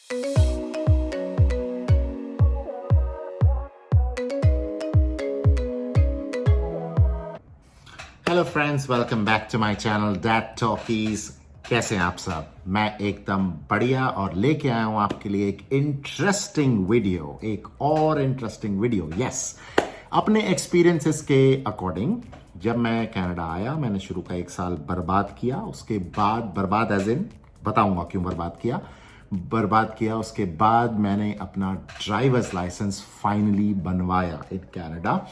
Hello friends, welcome back to my channel Dad Talkies. कैसे हैं आप सब? मैं एकदम बढ़िया और लेके आया हूं आपके लिए एक इंटरेस्टिंग वीडियो। यस, अपने एक्सपीरियंसेस के अकॉर्डिंग जब मैं कनाडा आया, मैंने शुरू का 1 साल बर्बाद किया। उसके बाद बर्बाद एज इन बताऊंगा क्यों बर्बाद किया। उसके बाद मैंने अपना ड्राइवर्स लाइसेंस फाइनली बनवाया in Canada.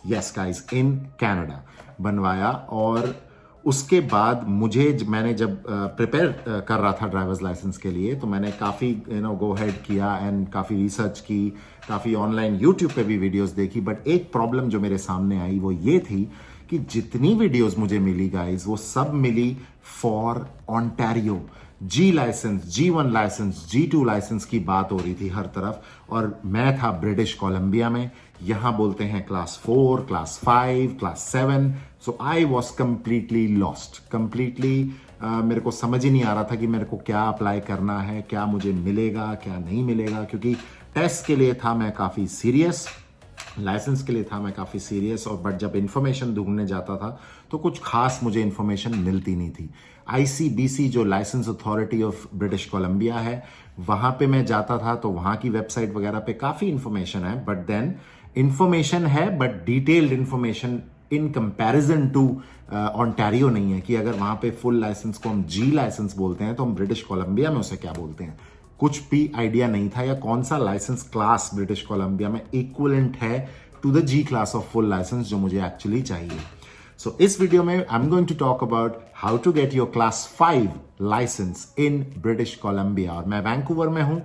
Yes guys, in Canada बनवाया। और उसके बाद मैंने जब प्रिपेयर कर रहा था ड्राइवर्स लाइसेंस के लिए, तो मैंने काफ़ी गो हेड किया एंड काफ़ी रिसर्च की, काफ़ी ऑनलाइन यूट्यूब पे भी वीडियोस देखी। बट एक प्रॉब्लम जो मेरे सामने आई वो ये थी कि जितनी वीडियोस मुझे मिली गाइस, वो सब मिली for Ontario. G licence, G1 licence, G2 licence की बात हो रही थी हर तरफ। और मैं था ब्रिटिश कोलंबिया में। यहां बोलते हैं class 4, class 5, class 7। So I was completely lost. मेरे को समझ ही नहीं आ रहा था कि मेरे को क्या अप्लाई करना है, क्या मुझे मिलेगा, क्या नहीं मिलेगा। क्योंकि टेस्ट के लिए था मैं काफ़ी सीरियस, लाइसेंस के लिए था मैं काफ़ी सीरियस। और बट जब इंफॉर्मेशन ढूंढने जाता था तो कुछ खास मुझे इंफॉर्मेशन मिलती नहीं थी। ICBC जो licence authority of British Columbia है, वहाँ पे मैं जाता था तो वहाँ की वेबसाइट वगैरह पे काफ़ी इंफॉर्मेशन है। बट देन इंफॉर्मेशन है, but detailed information in comparison to Ontario नहीं है। कि अगर वहाँ पे फुल लाइसेंस को हम G लाइसेंस बोलते हैं तो हम ब्रिटिश कोलंबिया में उसे क्या बोलते हैं, कुछ भी आइडिया नहीं था। या कौन सा लाइसेंस क्लास ब्रिटिश कोलंबिया में इक्विवेलेंट है to the G class of full licence जो मुझे एक्चुअली चाहिए। सो इस वीडियो में I am going to talk about how to get your class 5 licence in British Columbia. और मैं वैंकूवर में हूं,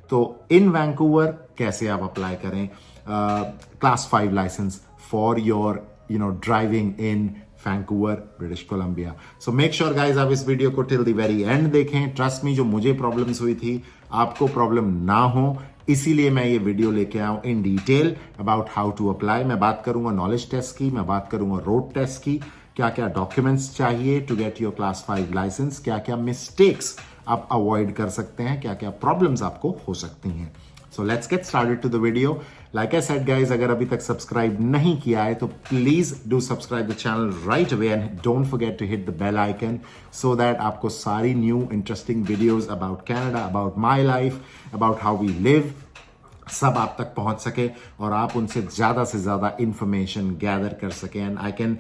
तो इन वैंकूवर कैसे आप अप्लाई करें class 5 licence for your driving in Vancouver, British Columbia. So make sure guys आप इस वीडियो को टिल द वेरी एंड देखें। ट्रस्ट मी, जो मुझे प्रॉब्लम्स हुई थी आपको प्रॉब्लम ना हो, इसीलिए मैं ये वीडियो लेके आया हूं in detail about how to apply. मैं बात करूंगा नॉलेज टेस्ट की, मैं बात करूंगा रोड टेस्ट की, क्या क्या डॉक्यूमेंट्स चाहिए to get your class 5 licence, क्या क्या मिस्टेक्स आप अवॉइड कर सकते हैं, क्या क्या प्रॉब्लम्स आपको हो सकती हैं। So let's get started to the video. Like I said guys, अगर अभी तक सब्सक्राइब नहीं किया है तो please do subscribe the channel right away and don't forget to hit the bell icon so that आपको सारी new interesting videos about Canada, about my life, about how we live, सब आप तक पहुंच सके और आप उनसे ज़्यादा से ज़्यादा इंफॉर्मेशन गैदर कर सके। And I can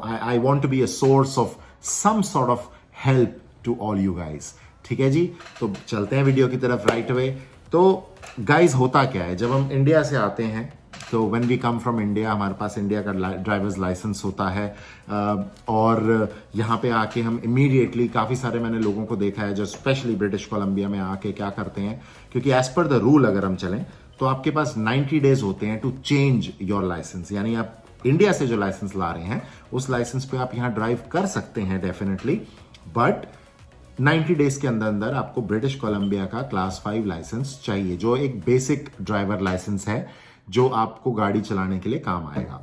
I want to be a source of some sort of help to all you guys. ठीक है जी, तो चलते हैं वीडियो की तरफ राइट अवे। तो गाइज होता क्या है, जब हम इंडिया से आते हैं तो when we come from India, हमारे पास इंडिया का ड्राइवर्स लाइसेंस होता है। और यहाँ पे आके हम इमीडिएटली, काफ़ी सारे मैंने लोगों को देखा है जो स्पेशली ब्रिटिश कोलंबिया में आके क्या करते हैं, क्योंकि एज पर द रूल अगर हम चलें तो आपके पास 90 डेज होते हैं टू चेंज योर लाइसेंस। यानी आप इंडिया से जो लाइसेंस ला रहे हैं उस लाइसेंस पे आप यहाँ ड्राइव कर सकते हैं डेफिनेटली, बट 90 डेज के अंदर अंदर आपको ब्रिटिश कोलंबिया का क्लास 5 लाइसेंस चाहिए, जो एक बेसिक ड्राइवर लाइसेंस है जो आपको गाड़ी चलाने के लिए काम आएगा।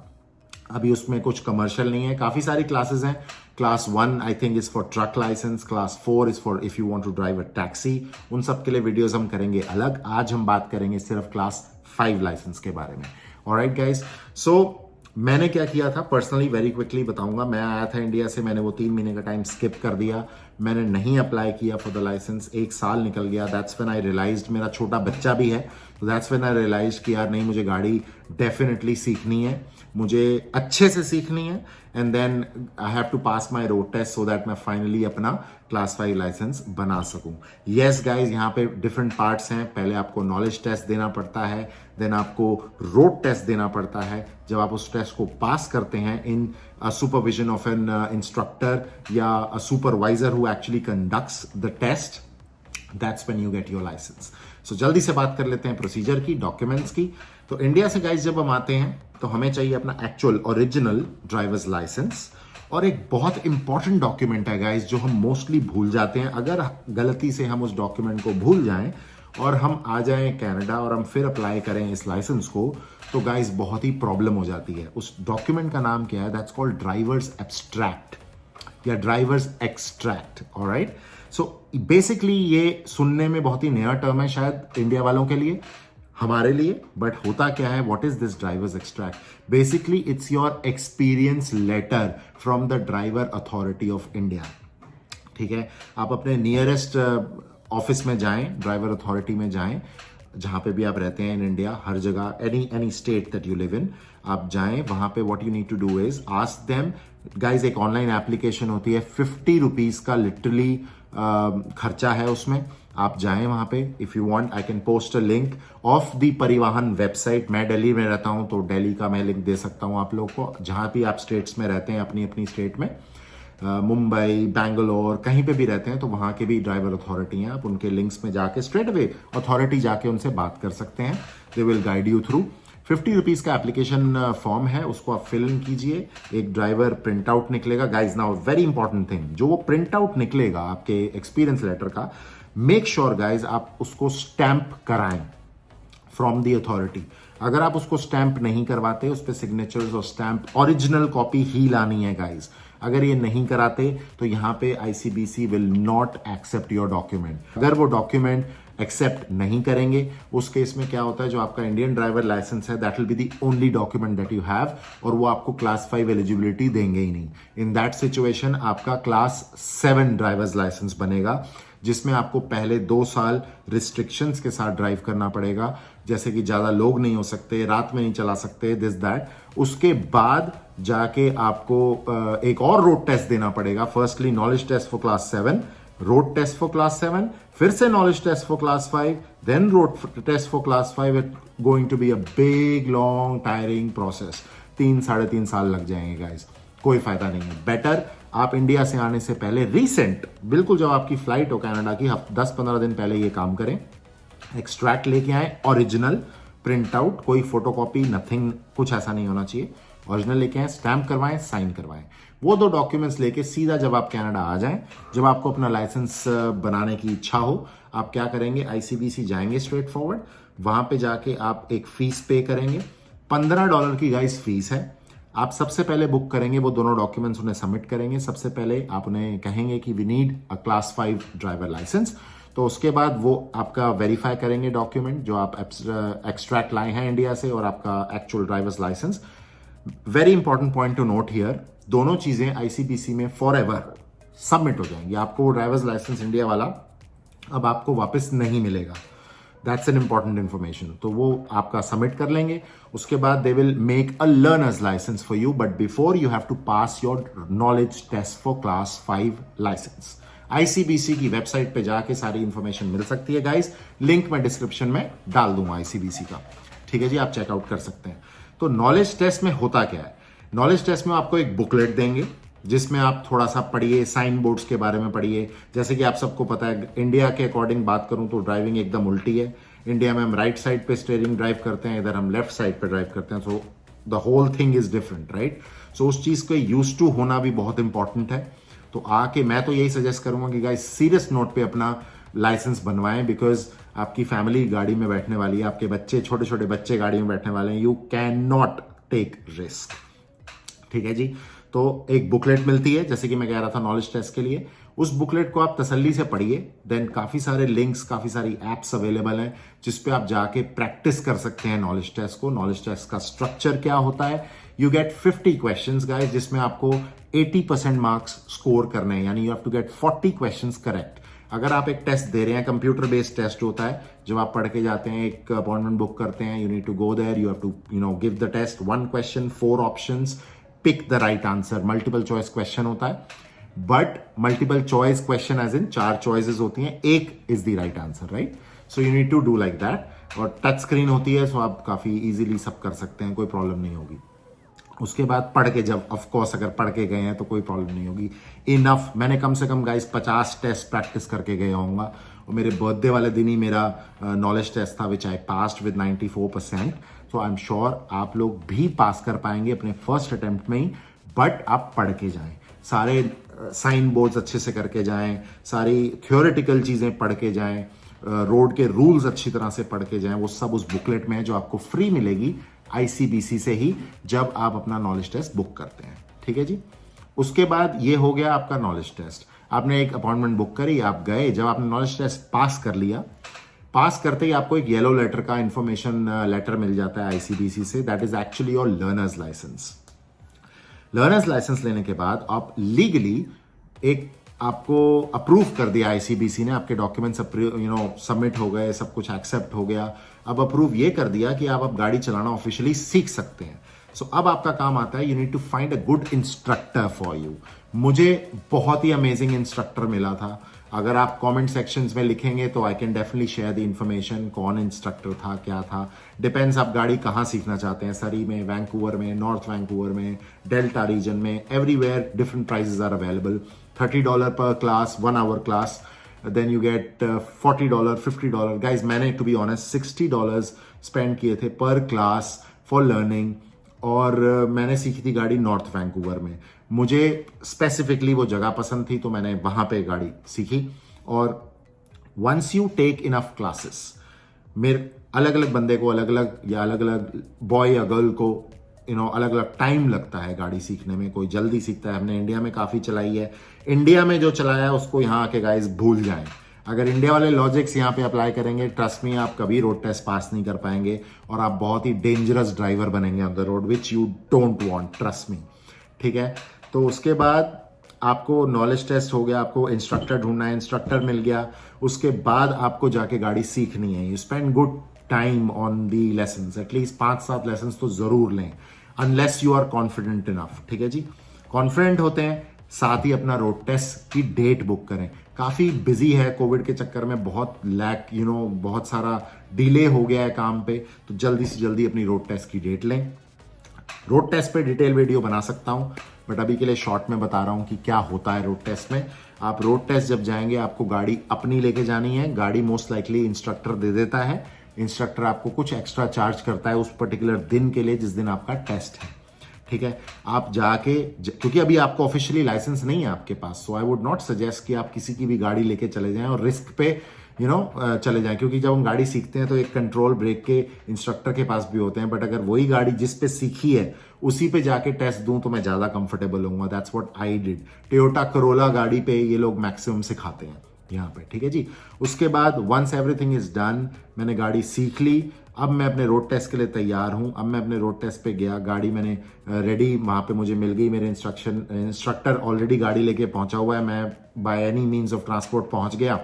अभी उसमें कुछ कमर्शियल नहीं है, काफी सारी क्लासेस हैं। Class 1 I think is for truck licence, class 4 is for if you want to drive a taxi. उन सब के लिए वीडियोस हम करेंगे अलग। आज हम बात करेंगे सिर्फ क्लास 5 लाइसेंस के बारे में। ऑलराइट गाइस, सो मैंने क्या किया था पर्सनली, वेरी क्विकली बताऊंगा। मैं आया था इंडिया से, मैंने वो 3 महीने का टाइम स्किप कर दिया, मैंने नहीं अप्लाई किया फॉर द लाइसेंस। 1 साल निकल गया। दैट्स व्हेन आई रियलाइज्ड, मेरा छोटा बच्चा भी है, तो दैट्स व्हेन आई रियलाइज्ड कि यार नहीं, मुझे गाड़ी डेफिनेटली सीखनी है, मुझे अच्छे से सीखनी है। And then I have to pass my road test so that मैं फाइनली अपना क्लास 5 लाइसेंस बना सकूं। यस गाइज, यहाँ पे डिफरेंट पार्ट्स हैं। पहले आपको नॉलेज टेस्ट देना पड़ता है, देन आपको रोड टेस्ट देना पड़ता है। जब आप उस टेस्ट को पास करते हैं in supervision of an instructor या a supervisor who actually conducts the test, that's when you get your licence. So जल्दी से बात कर लेते हैं प्रोसीजर की, डॉक्यूमेंट्स की। तो इंडिया से गाइज जब हम आते हैं तो हमें चाहिए अपना एक्चुअल ओरिजिनल ड्राइवर्स लाइसेंस। और एक बहुत इंपॉर्टेंट डॉक्यूमेंट है गाइज जो हम मोस्टली भूल जाते हैं। अगर गलती से हम उस डॉक्यूमेंट को भूल जाएं और हम आ जाएं कनाडा और हम फिर अप्लाई करें इस लाइसेंस को, तो गाइज बहुत ही प्रॉब्लम हो जाती है। उस डॉक्यूमेंट का नाम क्या है? दैट्स कॉल्ड ड्राइवर्स एब्स्ट्रैक्ट या drivers extract. Alright, so basically ये सुनने में बहुत ही नया टर्म है शायद इंडिया वालों के लिए, हमारे लिए, बट होता क्या है, what is this driver's extract? Basically it's your experience letter from the driver authority of India. ठीक है, आप अपने नियरेस्ट ऑफिस में जाएं, ड्राइवर अथॉरिटी में जाएं, जहां पे भी आप रहते हैं इन इंडिया, हर जगह, any state that you live in, आप जाएं वहां पे। What you need to do is ask them guys, एक ऑनलाइन एप्लीकेशन होती है, 50 रुपीज का लिटरली खर्चा है उसमें। आप जाएं वहां पे, if you want I can post a link of the परिवहन वेबसाइट। मैं दिल्ली में रहता हूं तो दिल्ली का मैं लिंक दे सकता हूं आप लोग को, जहां भी आप स्टेट्स में रहते हैं अपनी अपनी स्टेट में, मुंबई, बैंगलोर, कहीं पे भी रहते हैं तो वहां के भी ड्राइवर अथॉरिटी हैं, आप उनके लिंक्स में जाके स्ट्रेट अवे अथॉरिटी जाके उनसे बात कर सकते हैं। They will guide you through. 50 rupees का एप्लीकेशन फॉर्म है, उसको आप फिल इन कीजिए, एक ड्राइवर प्रिंट आउट निकलेगा। Guys now very important thing, जो वो प्रिंट आउट निकलेगा आपके एक्सपीरियंस लेटर का, मेक श्योर गाइज आप उसको स्टैंप कराएं फ्रॉम द अथॉरिटी। अगर आप उसको स्टैंप नहीं करवाते, उस पर सिग्नेचर्स और स्टैंप, ओरिजिनल कॉपी ही लानी है गाइज। अगर ये नहीं कराते तो यहां पे ICBC will not accept your document. अगर वो डॉक्यूमेंट एक्सेप्ट नहीं करेंगे, उस केस में क्या होता है, जो आपका इंडियन ड्राइवर लाइसेंस है that will be the only document that you have, और वो आपको क्लास 5 एलिजिबिलिटी देंगे ही नहीं। इन दैट सिचुएशन आपका क्लास 7 ड्राइवर्स लाइसेंस बनेगा, जिसमें आपको पहले 2 साल रिस्ट्रिक्शंस के साथ ड्राइव करना पड़ेगा, जैसे कि ज्यादा लोग नहीं हो सकते, रात में नहीं चला सकते, दिस दैट। उसके बाद जाके आपको एक और रोड टेस्ट देना पड़ेगा। Firstly knowledge test for class 7, road test for class 7, फिर से knowledge test for class 5, then road test for class 5। It going to be a big long tiring process. 3-3.5 साल लग जाएंगे गाइस, कोई फायदा नहीं है। बेटर आप इंडिया से आने से पहले रिसेंट, बिल्कुल जब आपकी फ्लाइट हो कनाडा की, 10-15 दिन पहले ये काम करें। एक्सट्रैक्ट लेके आए, ओरिजिनल, प्रिंट आउट, कोई फोटोकॉपी, नथिंग, कुछ ऐसा नहीं होना चाहिए। ओरिजिनल लेके आए, स्टैंप करवाएं, साइन करवाएं। वो 2 डॉक्यूमेंट्स लेके सीधा जब आप कनाडा आ जाएं, जब आपको अपना लाइसेंस बनाने की इच्छा हो, आप क्या करेंगे, आईसीबीसी जाएंगे स्ट्रेट फॉरवर्ड। वहां पे जाके आप एक फीस पे करेंगे, $15 की गाइस फीस है। आप सबसे पहले बुक करेंगे, वो दोनों डॉक्यूमेंट्स उन्हें सबमिट करेंगे। सबसे पहले आप उन्हें कहेंगे कि we need a class 5 driver licence, तो उसके बाद वो आपका वेरीफाई करेंगे डॉक्यूमेंट जो आप एक्सट्रैक्ट लाए हैं इंडिया से, और आपका actual driver's licence. Very important point to note here, दोनों चीजें आईसीबीसी में फॉर एवर सबमिट हो जाएंगी। आपको ड्राइवर्स लाइसेंस इंडिया वाला अब आपको वापस नहीं मिलेगा। That's an important information. तो वो आपका सबमिट कर लेंगे, उसके बाद they will make a learner's licence for you, but before you have to pass your knowledge test for class 5 licence. ICBC की वेबसाइट पे जाके सारी इंफॉर्मेशन मिल सकती है गाइस, लिंक मैं डिस्क्रिप्शन में डाल दूंगा आईसीबीसी का, ठीक है जी, आप चेकआउट कर सकते हैं। तो नॉलेज टेस्ट में होता क्या है, नॉलेज टेस्ट में आपको एक बुकलेट देंगे जिसमें आप थोड़ा सा पढ़िए, साइन बोर्ड्स के बारे में पढ़िए। जैसे कि आप सबको पता है, इंडिया के अकॉर्डिंग बात करूं तो ड्राइविंग एकदम उल्टी है। इंडिया में हम राइट साइड पे स्टीयरिंग ड्राइव करते हैं, इधर हम लेफ्ट साइड पे ड्राइव करते हैं। So the whole thing is different, right. So उस चीज को यूज टू होना भी बहुत इंपॉर्टेंट है। तो आके मैं तो यही सजेस्ट करूंगा कि गाइस सीरियस नोट पे अपना लाइसेंस बनवाएं, बिकॉज आपकी फैमिली गाड़ी में बैठने वाली है, आपके बच्चे, छोटे छोटे बच्चे गाड़ी में बैठने वाले हैं। You can not take risk, ठीक है जी। तो एक बुकलेट मिलती है, जैसे कि मैं कह रहा था नॉलेज टेस्ट के लिए, उस बुकलेट को आप तसल्ली से पढ़िए। देन काफी सारे लिंक्स, काफी सारी एप्स अवेलेबल हैं जिसपे आप जाके प्रैक्टिस कर सकते हैं नॉलेज टेस्ट को। नॉलेज टेस्ट का स्ट्रक्चर क्या होता है, यू गेट 50 क्वेश्चंस गाइस, जिसमें आपको 80% मार्क्स स्कोर करने हैं, यानी you have to get 40 questions correct. अगर आप एक टेस्ट दे रहे हैं, कंप्यूटर बेस्ड टेस्ट होता है, जब आप पढ़ के जाते हैं, एक अपॉइंटमेंट बुक करते हैं, you need to go there, you have to give the test, 1 question, 4 options, pick the right answer. Multiple choice question होता है, but multiple choice question as in 4 choices होती हैं, एक is the right answer, right. So you need to do like that. और touch screen होती है, सो आप काफी इजीली सब कर सकते हैं, कोई प्रॉब्लम नहीं होगी। उसके बाद पढ़ के, जब ऑफ कोर्स अगर पढ़ के गए हैं तो कोई प्रॉब्लम नहीं होगी। इनफ, मैंने कम से कम गाइस 50 टेस्ट प्रैक्टिस करके गया होऊंगा, और मेरे बर्थडे वाले दिन ही मेरा नॉलेज टेस्ट था, which I passed with 94%। So I am sure आप लोग भी पास कर पाएंगे अपने फर्स्ट अटेम्प्ट में ही, बट आप पढ़ के जाएं, सारे साइन बोर्ड्स अच्छे से करके जाएं, सारी थ्योरेटिकल चीजें पढ़ के जाएं, रोड के रूल्स अच्छी तरह से पढ़ के जाएं। वो सब उस बुकलेट में है जो आपको फ्री मिलेगी आईसीबीसी से ही, जब आप अपना नॉलेज टेस्ट बुक करते हैं, ठीक है जी। उसके बाद ये हो गया आपका नॉलेज टेस्ट। आपने एक अपॉइंटमेंट बुक करी, आप गए, जब आपने नॉलेज टेस्ट पास कर लिया, पास करते ही आपको एक येलो लेटर का इंफॉर्मेशन लेटर मिल जाता है आईसीबीसी से, that is actually your learner's licence. Learner's licence लेने के बाद आप लीगली एक आपको अप्रूव कर दिया आईसीबीसी ने, आपके डॉक्यूमेंट्स सबमिट हो गए, सब कुछ एक्सेप्ट हो गया। अब अप्रूव ये कर दिया कि आप अब गाड़ी चलाना ऑफिशियली सीख सकते हैं। सो अब आपका काम आता है, you need to find a good instructor for you. मुझे बहुत ही अमेजिंग इंस्ट्रक्टर मिला था। अगर आप कमेंट सेक्शंस में लिखेंगे तो I can definitely share the information, कौन इंस्ट्रक्टर था, क्या था। डिपेंड्स आप गाड़ी कहाँ सीखना चाहते हैं, सरी में, वैंकूवर में, नॉर्थ वैंकूवर में, डेल्टा रीजन में, everywhere different prices are available. $30 per class, 1 hour class, then you get $40, $50। Guys मैंने टू बी ऑनेस्ट $60 स्पेंड किए थे पर क्लास फॉर लर्निंग, और मैंने सीखी थी गाड़ी नॉर्थ वैंकूवर में। मुझे स्पेसिफिकली वो जगह पसंद थी तो मैंने वहां पे गाड़ी सीखी। और once you take enough classes, मेरे अलग अलग बंदे को अलग अलग, या अलग अलग बॉय या गर्ल को अलग अलग टाइम लगता है गाड़ी सीखने में। कोई जल्दी सीखता है, हमने इंडिया में काफी चलाई है, इंडिया में जो चलाया है उसको यहाँ आके गाइस भूल जाएं। अगर इंडिया वाले लॉजिक्स यहाँ पे अप्लाई करेंगे, ट्रस्ट मी, आप कभी रोड टेस्ट पास नहीं कर पाएंगे और आप बहुत ही डेंजरस ड्राइवर बनेंगे on the road, which you don't want, trust me. ठीक है, तो उसके बाद आपको नॉलेज टेस्ट हो गया, आपको इंस्ट्रक्टर ढूंढना है, इंस्ट्रक्टर मिल गया, उसके बाद आपको जाके गाड़ी सीखनी है। You spend good time on the lessons, at least 5-7 lessons तो जरूर लें, unless you are confident enough. ठीक है जी, कॉन्फिडेंट होते हैं, साथ ही अपना रोड टेस्ट की डेट बुक करें। काफी बिजी है, कोविड के चक्कर में बहुत बहुत सारा डिले हो गया है काम पे, तो जल्दी से जल्दी अपनी रोड टेस्ट की डेट लें। रोड टेस्ट पे डिटेल वीडियो बना सकता हूं, बट अभी के लिए शॉर्ट में बता रहा हूं कि क्या होता है रोड टेस्ट में। आप रोड टेस्ट जब जाएंगे, आपको गाड़ी अपनी लेके जानी है। गाड़ी मोस्ट लाइकली इंस्ट्रक्टर दे देता है। इंस्ट्रक्टर आपको कुछ एक्स्ट्रा चार्ज करता है उस पर्टिकुलर दिन के लिए जिस दिन आपका टेस्ट है। ठीक है, आप जाके, क्योंकि अभी आपको ऑफिशियली लाइसेंस नहीं है आपके पास, सो आई वुड नॉट सजेस्ट कि आप किसी की भी गाड़ी लेके चले जाएं और रिस्क पे चले जाएं, क्योंकि जब हम गाड़ी सीखते हैं तो एक कंट्रोल ब्रेक के इंस्ट्रक्टर के पास भी होते हैं, बट अगर वही गाड़ी जिस पे सीखी है उसी पे जाके टेस्ट दूं तो मैं ज्यादा कंफर्टेबल होऊंगा। That's what I did. Toyota Corolla गाड़ी पे ये लोग मैक्सिमम सिखाते हैं यहाँ पे। ठीक है जी, उसके बाद वंस एवरीथिंग इज डन, मैंने गाड़ी सीख ली, अब मैं अपने रोड टेस्ट के लिए तैयार हूं। अब मैं अपने रोड टेस्ट पे गया, गाड़ी मैंने रेडी वहां पे मुझे मिल गई, मेरे इंस्ट्रक्टर ऑलरेडी गाड़ी लेके पहुंचा हुआ है, मैं by any means of transport पहुंच गया।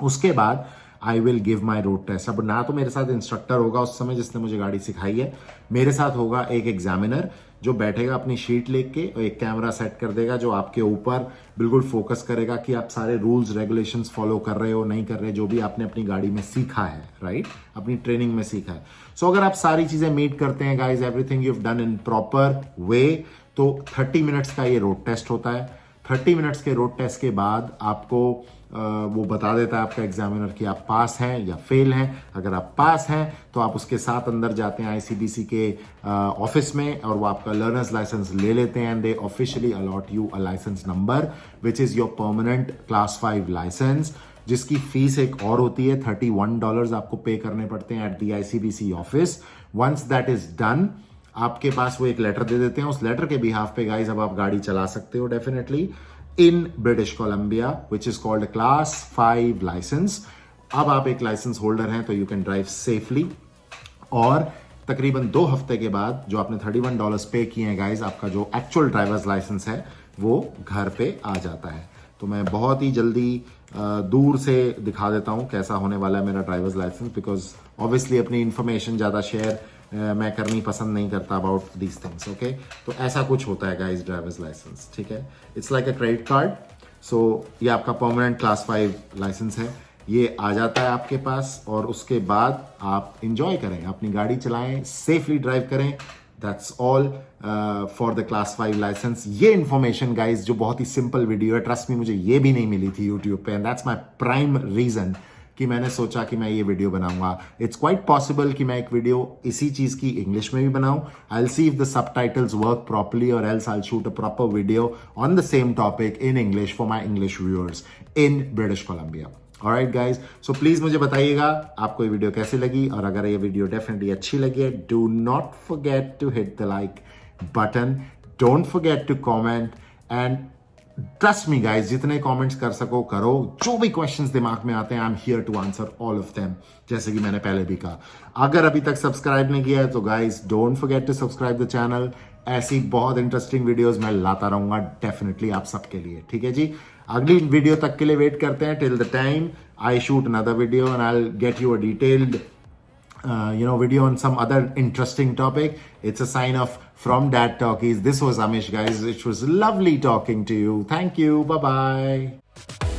उसके बाद I will give my road test. अब ना तो मेरे साथ इंस्ट्रक्टर होगा उस समय जिसने मुझे गाड़ी सिखाई है, मेरे साथ होगा एक एग्जामिनर जो बैठेगा अपनी शीट लेके और एक कैमरा सेट कर देगा जो आपके ऊपर बिल्कुल फोकस करेगा कि आप सारे रूल्स रेगुलेशंस फॉलो कर रहे हो, नहीं कर रहे, जो भी आपने अपनी गाड़ी में सीखा है, राइट, अपनी ट्रेनिंग में सीखा है। सो अगर आप सारी चीजें मीट करते हैं guys, everything you have done in proper way, तो 30 मिनट्स का ये रोड टेस्ट होता है। 30 मिनट्स के रोड टेस्ट के बाद आपको वो बता देता है आपका एग्जामिनर कि आप पास हैं या फेल हैं। अगर आप पास हैं तो आप उसके साथ अंदर जाते हैं आईसीबीसी के ऑफिस में और वो आपका लर्नर्स लाइसेंस ले लेते हैं, and they officially allot you a licence number which is your permanent class 5 licence, जिसकी फीस एक और होती है, $31 आपको पे करने पड़ते हैं at the ICBC office. Once that is done, आपके पास वो एक लेटर दे देते हैं, उस लेटर के बिहाफ पे गाइस अब आप गाड़ी चला सकते हो definitely in British Columbia, which is called class 5 licence. अब आप एक लाइसेंस होल्डर हैं तो यू कैन ड्राइव सेफली, और तकरीबन 2 हफ्ते के बाद जो आपने $31 पे किए हैं गाइस, आपका जो एक्चुअल ड्राइवर्स लाइसेंस है वो घर पे आ जाता है। तो मैं बहुत ही जल्दी दूर से दिखा देता हूं कैसा होने वाला है मेरा ड्राइवर्स लाइसेंस, बिकॉज ऑब्वियसली अपनी इंफॉर्मेशन ज्यादा शेयर मैं करनी पसंद नहीं करता अबाउट दीज थिंग्स। ओके, तो ऐसा कुछ होता है गाइस ड्राइवर्स लाइसेंस। ठीक है, it's like a credit card. So ये आपका परमानेंट क्लास 5 लाइसेंस है, ये आ जाता है आपके पास, और उसके बाद आप इंजॉय करें, अपनी गाड़ी चलाएं, सेफली ड्राइव करें। That's all for the class 5 licence. ये इंफॉर्मेशन गाइज जो बहुत ही सिंपल वीडियो है, ट्रस्ट मी मुझे ये भी नहीं मिली थी यूट्यूब पे, and that's my prime reason कि मैंने सोचा कि मैं ये वीडियो बनाऊंगा। इट्स क्वाइट पॉसिबल कि मैं एक वीडियो इसी चीज की इंग्लिश में भी बनाऊं। I will see if the subtitles work properly, और else I will shoot a proper video on the same topic in English for my English viewers in British Columbia. Alright guys, so please मुझे बताइएगा आपको ये video कैसी लगी, और अगर ये वीडियो डेफिनेटली अच्छी लगी है, do not forget to hit the like button, don't forget to comment, and trust me guys, जितने कमेंट्स कर सको करो, जो भी क्वेश्चंस दिमाग में आते हैं, I am here to answer all of them. जैसे कि मैंने पहले भी कहा, अगर अभी तक सब्सक्राइब नहीं किया है तो guys don't forget to subscribe the channel. ऐसी बहुत इंटरेस्टिंग वीडियोस मैं लाता रहूंगा डेफिनेटली आप सबके लिए, ठीक है जी। अगली वीडियो तक के लिए वेट करते हैं। Till the time I shoot another video and I will get you a detailed video on some other interesting topic. It's a sign of from Dad Talkies. This was Amish, guys. It was lovely talking to you. Thank you. Bye bye.